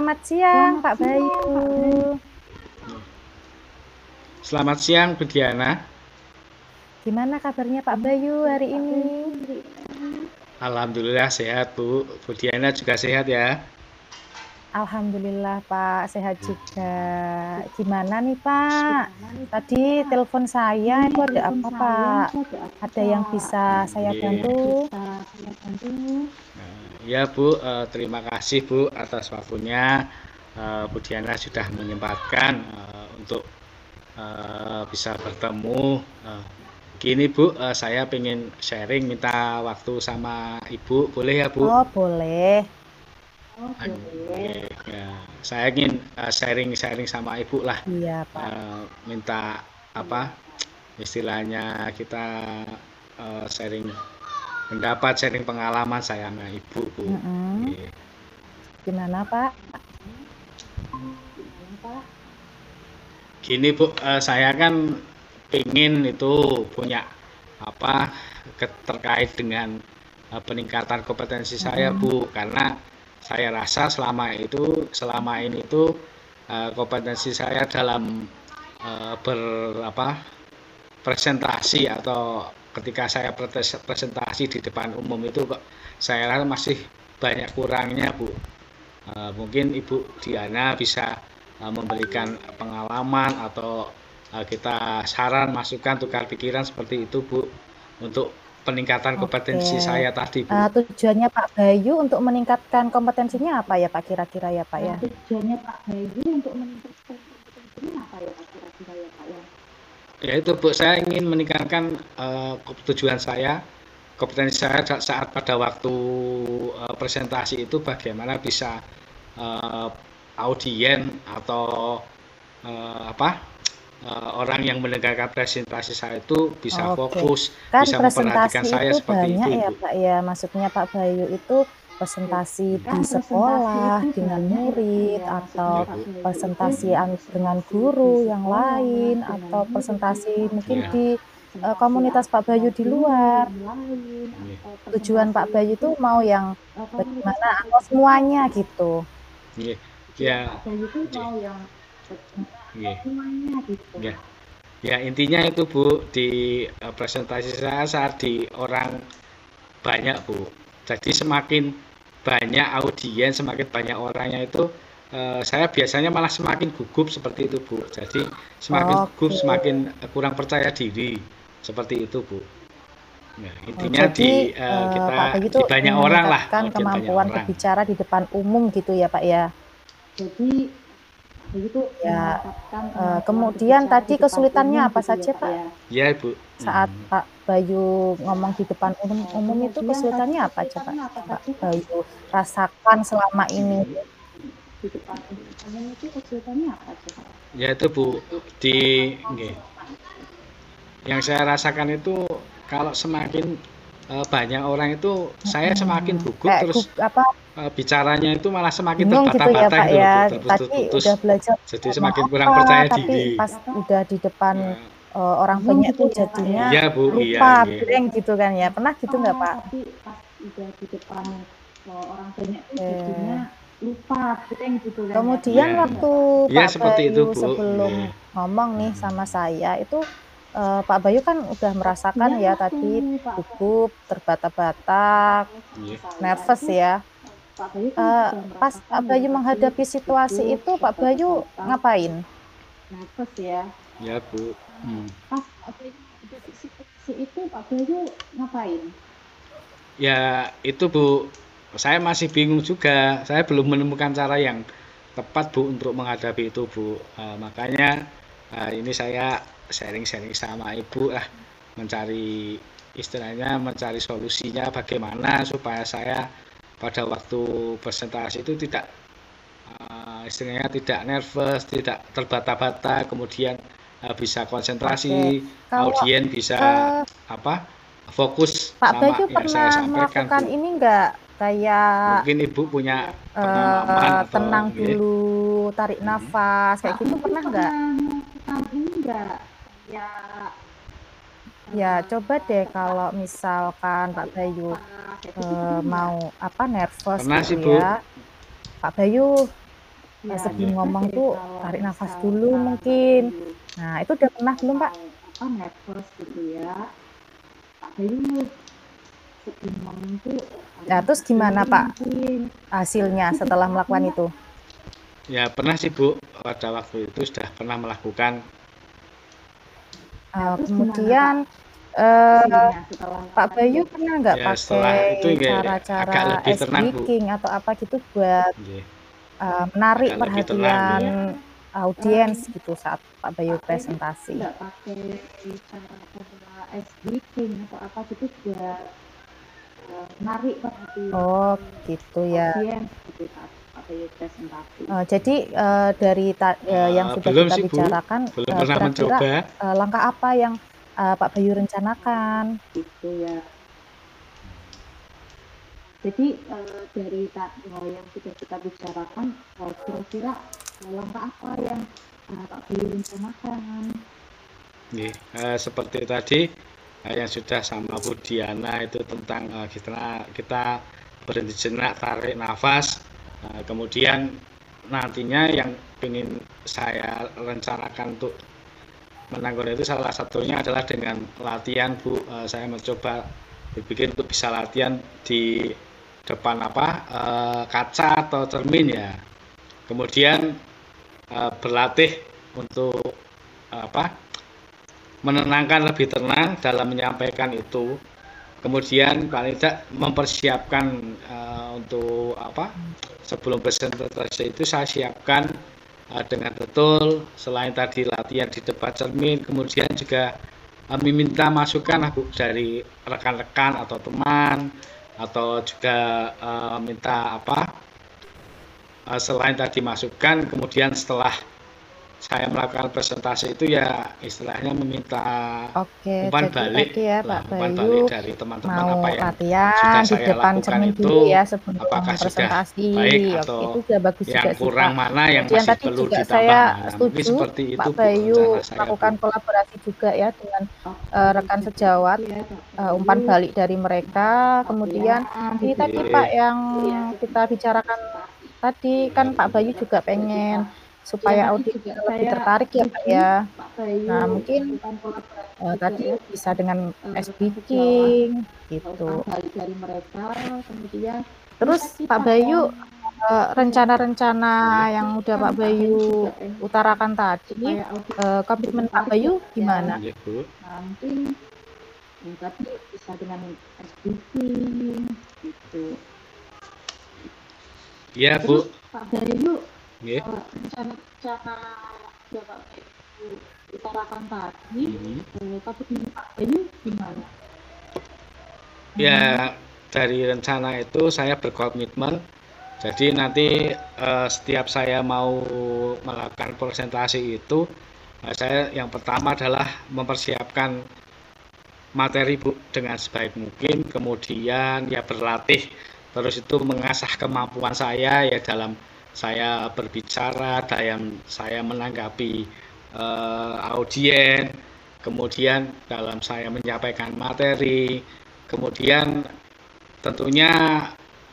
Selamat siang, Pak Bayu. Selamat siang, Bu Diana. Gimana kabarnya Pak Bayu hari ini? Alhamdulillah sehat, Bu. Bu Diana juga sehat ya? Alhamdulillah Pak, sehat juga. Gimana nih Pak? Tadi telepon saya itu ada apa Pak? Ada yang bisa saya bantu? Ya, Bu. Terima kasih, Bu, atas waktunya. Bu Diana sudah menyempatkan untuk bisa bertemu. Gini, Bu, saya pengen sharing, minta waktu sama Ibu. Boleh ya, Bu? Oh boleh. Ya, saya ingin sharing-sharing sama Ibu lah. Iya Pak. Minta apa istilahnya kita sharing pendapat, sharing pengalaman saya sama Ibu, Bu. Gimana Pak? Gini, Bu, saya kan ingin itu punya apa terkait dengan peningkatan kompetensi saya, Bu, karena saya rasa selama ini itu kompetensi saya dalam presentasi atau ketika saya presentasi di depan umum itu kok saya rasa masih banyak kurangnya, Bu. Mungkin Ibu Diana bisa memberikan pengalaman atau kita saran, masukan, tukar pikiran seperti itu, Bu, untuk peningkatan kompetensi saya tadi, Bu. Tujuannya Pak Bayu untuk meningkatkan kompetensinya apa ya Pak kira-kira ya Pak ya? Tujuannya Pak Bayu untuk meningkatkan kompetensinya apa ya Pak kira-kira ya Pak ya? Ya itu, Bu, saya ingin meningkatkan tujuan saya, kompetensi saya saat pada waktu presentasi itu bagaimana bisa audien atau orang yang mendengarkan presentasi saya itu bisa fokus, kan bisa memperhatikan saya itu seperti banyak itu, ya Bu. Pak ya, maksudnya Pak Bayu itu presentasi di sekolah dengan murid atau presentasi dengan guru yang lain atau presentasi mungkin di komunitas Pak Bayu di luar. Tujuan Pak Bayu itu mau yang bagaimana atau semuanya gitu. Ya. Ya, intinya itu, Bu, di presentasi saya saat di orang banyak, Bu. Jadi semakin banyak audiens, semakin banyak orangnya itu saya biasanya malah semakin gugup seperti itu, Bu. Jadi semakin gugup, semakin kurang percaya diri seperti itu, Bu. Nah, intinya jadi, kita Pak Bayu di banyak orang lah, kemampuan berbicara di depan umum gitu ya Pak ya. Jadi begitu ya. Kemudian tadi kesulitannya apa saja Pak? Ya, Bu. Saat Pak Bayu ngomong di depan umum itu kesulitannya apa coba Pak Bayu rasakan selama ini? Di depan umum itu kesulitannya apa coba? Ya itu, Bu, yang saya rasakan itu kalau semakin banyak orang itu saya semakin gugup, terus bicaranya itu malah semakin terbata-bata gitu ya, Pak ya. Tadi udah belajar jadi semakin kurang percaya tapi diri. pas udah di depan orang banyak tuh jadinya lupa, blank gitu kan ya. Pernah gitu nggak Pak? Tapi pas udah di depan orang banyak tuh jadinya lupa, blank gitu kan. Kemudian waktu Pak Bayu sebelum ngomong nih sama saya itu Pak Bayu kan udah merasakan ya tadi gugup, terbata-bata, nervous ya. Pas Pak Bayu menghadapi situasi itu Pak Bayu ngapain? Nervous ya. Ya, Bu. Pas menghadapi situasi itu Pak Bayu ngapain? Ya itu, Bu, saya masih bingung juga. Saya belum menemukan cara yang tepat, Bu, untuk menghadapi itu, Bu. Makanya ini saya sharing-sharing sama Ibu lah, mencari solusinya bagaimana supaya saya pada waktu presentasi itu tidak tidak nervous, tidak terbata-bata, kemudian bisa konsentrasi, audien bisa fokus Pak sama Bayu yang saya sampaikan, melakukan Bu. ini enggak kayak Mungkin Ibu punya pengalaman atau tenang dulu, tarik nafas kayak gitu pernah enggak? Ini enggak ya coba deh kalau misalkan Pak Bayu mau nervous pernah gitu sih, Bu. ya Pak Bayu Ya, sebelum Nggih. ngomong jadi tuh kalau tarik nafas dulu misalkan Kak mungkin. Bayu Nah, itu udah pernah belum, Pak? mau apa nervous gitu ya, Kak Bayu sebelum ngomong tuh tarik Nah, terus nafas gimana, dulu Pak, mungkin. hasilnya Itu setelah melakukan dampaknya itu? Ya pernah sih Bu, pada waktu itu sudah pernah melakukan. terus gimana Kak Kemudian, eee, hasilnya setelah Pak melakukan Bayu itu? pernah nggak Ya setelah itu pakai ya agak cara-cara lebih ice tenang Bu. breaking atau apa gitu buat, Nggih, menarik agak lebih tenang Bu. perhatian Kemudian audiens gitu saat Pak Bayu Kak Bayu presentasi? nggak pakai cara-cara ice breaking atau apa gitu buat menarik Oh, perhatian gitu ya. audiens gitu saat Kak Bayu presentasi Jadi, dari yang sudah Belum kita sih Bu, bicarakan, belum pernah kira-kira, mencoba. langkah apa yang, Pak Bayu rencanakan? gitu ya. Jadi dari yang sudah kita bicarakan, kira-kira langkah apa yang Kak Bayu rencanakan? Nggih, seperti tadi yang sudah sama Bu Diana itu tentang kita berhenti jenak, tarik nafas, kemudian nantinya yang ingin saya rencanakan untuk menanggung itu salah satunya adalah dengan latihan Bu. Saya mencoba berpikir untuk bisa latihan di depan kaca atau cermin ya. Kemudian berlatih untuk apa menenangkan, lebih tenang dalam menyampaikan itu. Kemudian paling tidak mempersiapkan untuk sebelum presentasi itu saya siapkan dengan betul. Selain tadi latihan di depan cermin, kemudian juga meminta masukan dari rekan-rekan atau teman, atau juga minta selain tadi masukan, kemudian setelah saya melakukan presentasi itu ya istilahnya meminta Oke, umpan jadi balik tadi ya lah, Pak umpan balik Bayu dari teman-teman apa mau yang latihan sudah di saya depan lakukan cermin dulu itu, ya sebelum apakah sudah baik presentasi. Oke, itu atau udah bagus juga yang sih, Pak. kurang mana yang Kemudian masih tadi perlu juga ditambah saya mana. Mungkin setuju seperti itu Pak Bu rencana Bayu saya Bu. melakukan kolaborasi juga ya dengan, Oke, rekan jadi sejawat, itu ya Kak umpan Bayu balik dari mereka. Kemudian latihan di ini tadi depan Pak Oke. yang ya kita sebelum bicarakan presentasi. tadi, kan Pak Bayu juga pengen Kemudian supaya tadi audiens juga lebih saya tertarik ya Pak setuju ya. Pak Bayu Nah, mungkin melakukan kolaborasi juga tadi ya bisa dengan dengan ice rekan sejawat, breaking umpan gitu. balik dari mereka. Kemudian ini Terus tadi Pak Pak yang Bayu, saya rencana-rencana Nggih. yang udah kan Pak Pak Bayu Bayu juga pengen utarakan tadi, supaya audiens lebih komitmen Pak tertarik ya Bayu Pak ya. gimana? Nggih Bu. Nah, mungkin yang tadi bisa dengan ice breaking gitu. Iya Terus Bu. Pak Bayu Nggih. rencana-rencana yang Pak Bayu utarakan tadi, komitmen Pak Bayu gimana? Ya dari rencana itu saya berkomitmen. Jadi nanti setiap saya mau melakukan presentasi itu, saya yang pertama adalah mempersiapkan materi Bu dengan sebaik mungkin, kemudian ya berlatih, terus itu mengasah kemampuan saya ya dalam saya berbicara, dalam saya menanggapi audien, kemudian dalam saya menyampaikan materi, kemudian tentunya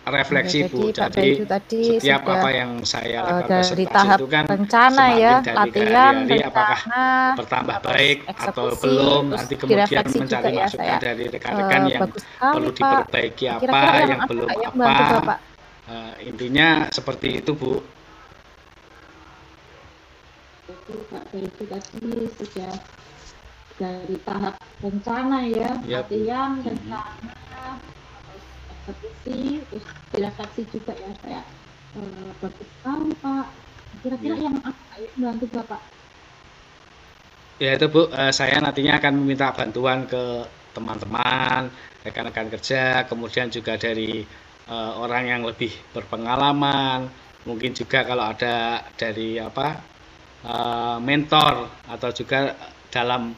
Oke, refleksi jadi Bu. Pak Jadi Bayu tadi setiap sudah, apa yang saya lakukan dari presentasi tahap itu kan rencana ya, semakin dari ke latihan, hari-hari apakah rencana, bertambah terus baik atau eksekusi, belum, terus nanti kemudian direfleksi juga mencari ya. masukan Saya, dari rekan-rekan yang bagus sekali perlu Pak. diperbaiki Kira-kira apa, yang yang ada belum nggak yang apa, bantu Bapak? intinya seperti itu Bu. Itu Pak Bayu tadi sudah dari tahap rencana ya, Ya Bu. latihan, rencana, terus eksekusi, terus direfleksi juga ya saya. Bagus sekali Pak. Kira-kira Ya. yang apa yang bantu Bapak? Ya itu Bu, saya nantinya akan meminta bantuan ke teman-teman, rekan-rekan kerja, kemudian juga dari orang yang lebih berpengalaman, mungkin juga kalau ada dari mentor atau juga dalam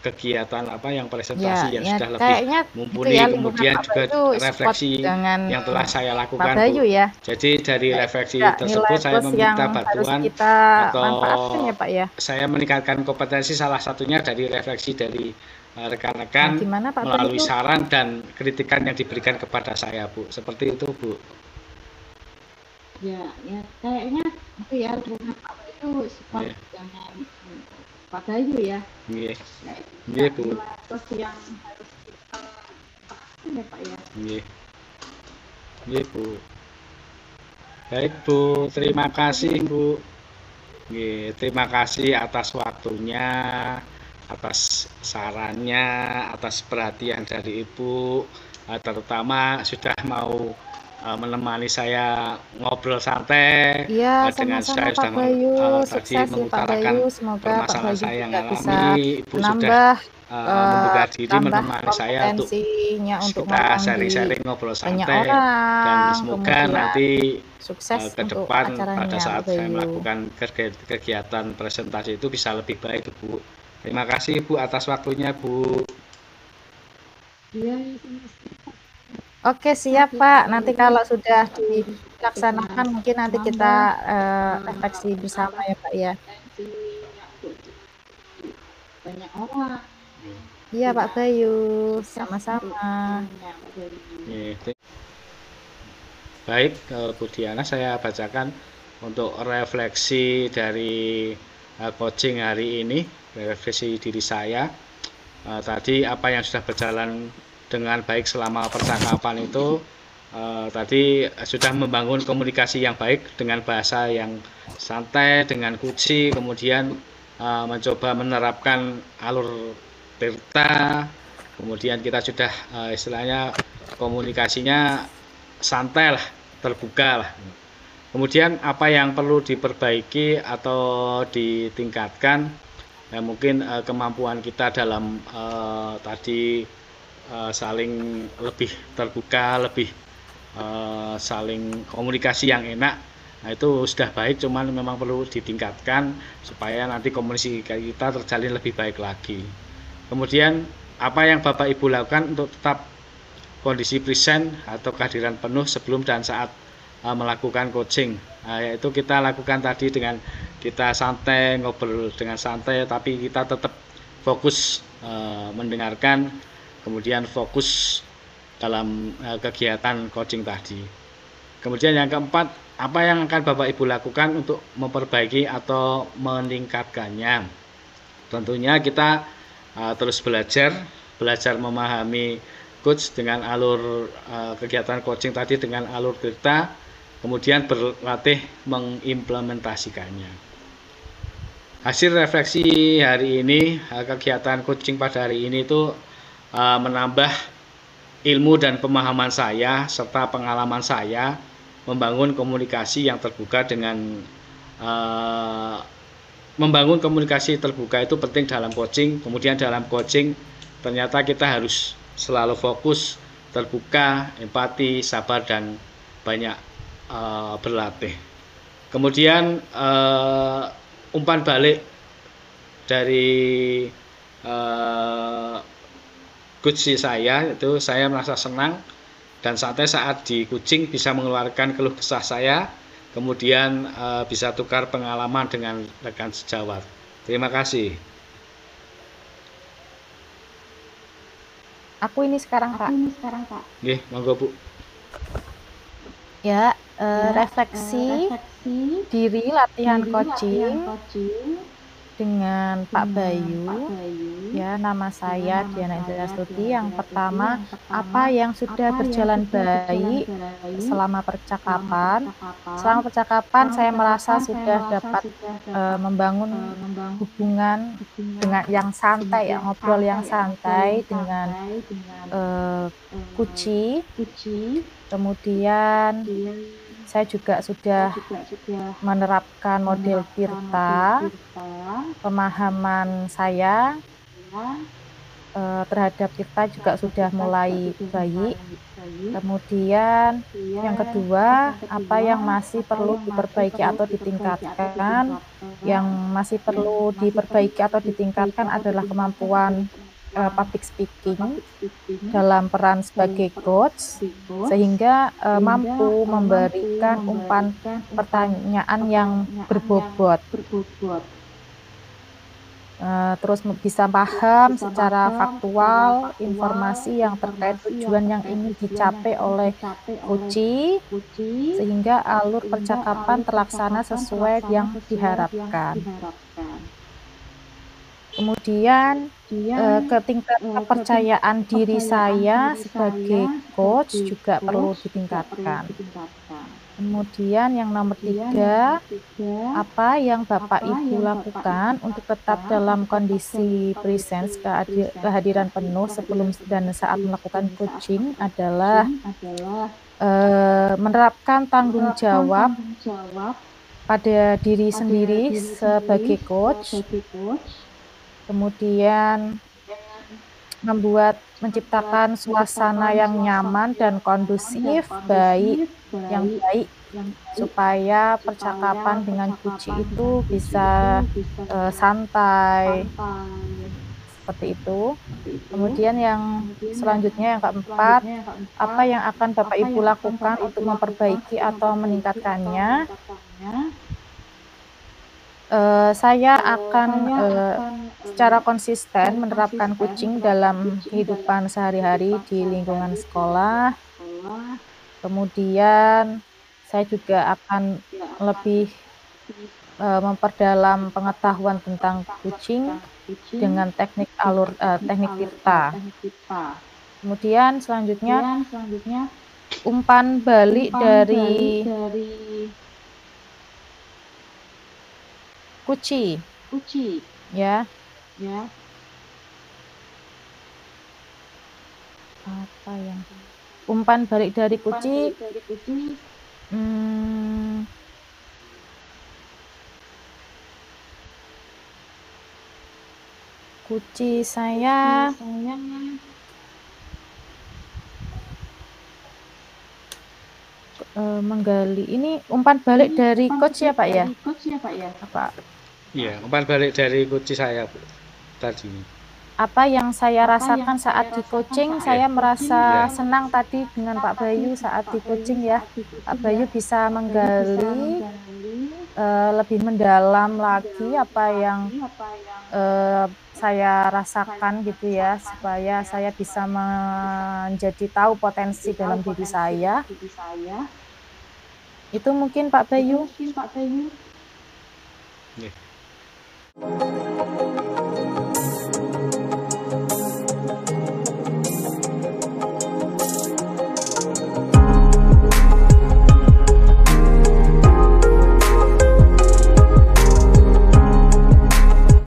kegiatan yang presentasi yang Ya sudah lebih kayaknya gitu ya mumpuni, lingkungan kemudian Pak juga Bayu support refleksi dengan yang telah saya Pak lakukan Bu. Bayu ya. Jadi dari Nah, itu refleksi juga nilai tersebut saya plus yang meminta harus bantuan kita atau manfaatkan ya Pak ya. saya meningkatkan kompetensi salah satunya dari refleksi dari Nah, rekan-rekan gimana Pak melalui Bayu? saran dan kritikan yang diberikan kepada saya Bu. Seperti itu Bu. Ya kayaknya itu ya rumah Pak Bayu support Nggih. dengan Pak Bayu ya. Nggih. Ya itu Nggih, Bu. level yang harus kita pahami ya Pak ya. Nggih. Nggih, Bu. Baik, Bu. Terima kasih, Bu. Nggih, terima kasih atas waktunya, atas sarannya, atas perhatian dari Ibu, terutama sudah mau menemani saya ngobrol santai Iya, dengan sama-sama saya Pak sudah Bayu. tadi Sukses ya Pak mengutarakan Bayu. Semoga Pak permasalahan Bayu saya yang juga bisa alami. Ibu sudah menambah membuka diri tambah menemani saya untuk kompetensinya untuk kita ngomong di sharing-sharing ngobrol banyak santai, dan orang. semoga Kemudian nanti sukses ke untuk depan pada acaranya Pak saat saya Bayu. melakukan kegiatan presentasi itu bisa lebih baik, Bu. Terima kasih, Bu, atas waktunya, Bu. Iya, Oke, siap Pak. Nanti kalau sudah dilaksanakan mungkin nanti kita refleksi bersama ya Pak ya. banyak orang. Iya Pak Bayu, Sukses untuk sama-sama. Pak Bayu. Baik, Bu Diana, saya bacakan untuk refleksi dari coaching hari ini, refleksi diri saya. Tadi apa yang sudah berjalan dengan baik selama percakapan itu, tadi sudah membangun komunikasi yang baik dengan bahasa yang santai, dengan kunci, kemudian mencoba menerapkan alur tirta, kemudian kita sudah istilahnya komunikasinya santai lah, terbuka lah. Kemudian apa yang perlu diperbaiki atau ditingkatkan, ya mungkin kemampuan kita dalam tadi saling lebih terbuka, lebih saling komunikasi yang enak. Nah, itu sudah baik, cuman memang perlu ditingkatkan supaya nanti komunikasi kita terjalin lebih baik lagi. Kemudian apa yang Bapak Ibu lakukan untuk tetap kondisi present atau kehadiran penuh sebelum dan saat melakukan coaching, yaitu kita lakukan tadi dengan kita santai, ngobrol dengan santai, tapi kita tetap fokus mendengarkan, kemudian fokus dalam kegiatan coaching tadi. Kemudian yang keempat, apa yang akan Bapak Ibu lakukan untuk memperbaiki atau meningkatkannya? Tentunya kita terus belajar memahami coach dengan alur kegiatan coaching tadi dengan alur kita, kemudian berlatih mengimplementasikannya. Hasil refleksi hari ini, kegiatan coaching pada hari ini itu menambah ilmu dan pemahaman saya serta pengalaman saya membangun komunikasi yang terbuka dengan membangun komunikasi terbuka itu penting dalam coaching. Kemudian dalam coaching ternyata kita harus selalu fokus, terbuka, empati, sabar, dan banyak berlatih. Kemudian umpan balik dari coach saya itu saya merasa senang dan santai saat di coaching bisa mengeluarkan keluh kesah saya, kemudian bisa tukar pengalaman dengan rekan sejawat. Terima kasih. Aku ini sekarang Kak. Nggih, monggo Bu. Ya, refleksi diri latihan coaching dengan Pak Bayu. Ya, nama saya Diana Indra Stuti. Yang pertama, apa yang sudah berjalan baik selama percakapan? Selama percakapan saya merasa sudah dapat membangun hubungan dengan yang santai, ya, ngobrol yang santai dengan Kuci. Kemudian saya juga sudah menerapkan model Tirta. Pemahaman saya terhadap Tirta juga sudah mulai baik. Kemudian yang kedua, apa yang masih perlu diperbaiki atau ditingkatkan? Yang masih perlu diperbaiki atau ditingkatkan adalah kemampuan public speaking dalam peran sebagai coach, sehingga mampu memberikan umpan pertanyaan yang berbobot. terus bisa paham secara faktual informasi yang terkait tujuan yang ingin dicapai oleh coachee, sehingga alur percakapan terlaksana sesuai yang diharapkan. Kemudian, ke tingkat kepercayaan diri saya sebagai coach juga perlu ditingkatkan. Kemudian yang nomor 3, apa yang Bapak Ibu lakukan untuk tetap dalam kondisi presence, kehadiran penuh sebelum dan saat melakukan coaching adalah menerapkan tanggung jawab pada diri sendiri sebagai coach, kemudian menciptakan suasana yang nyaman dan kondusif, yang baik, supaya percakapan dengan coachee itu bisa santai, seperti itu. Kemudian yang selanjutnya yang keempat, apa yang akan Bapak Ibu lakukan untuk memperbaiki atau meningkatkannya? Saya akan secara konsisten menerapkan coaching dalam kehidupan sehari-hari di lingkungan sekolah. Kemudian saya juga akan lebih memperdalam pengetahuan tentang coaching dengan teknik tirta. Kemudian selanjutnya umpan balik dari coachee, ya. Apa yang umpan balik dari coachee, coachee saya menggali ini umpan balik dari coach ya Pak ya? Apa? Iya, umpan balik dari coachee saya, Bu, tadi. Apa yang saya rasakan saat di coaching, saya merasa senang tadi dengan Pak Bayu saat di coaching ya. Pak Bayu bisa menggali lebih mendalam lagi apa yang saya rasakan gitu ya, supaya saya bisa menjadi tahu potensi dalam diri saya. Itu mungkin Pak Bayu. Yeah.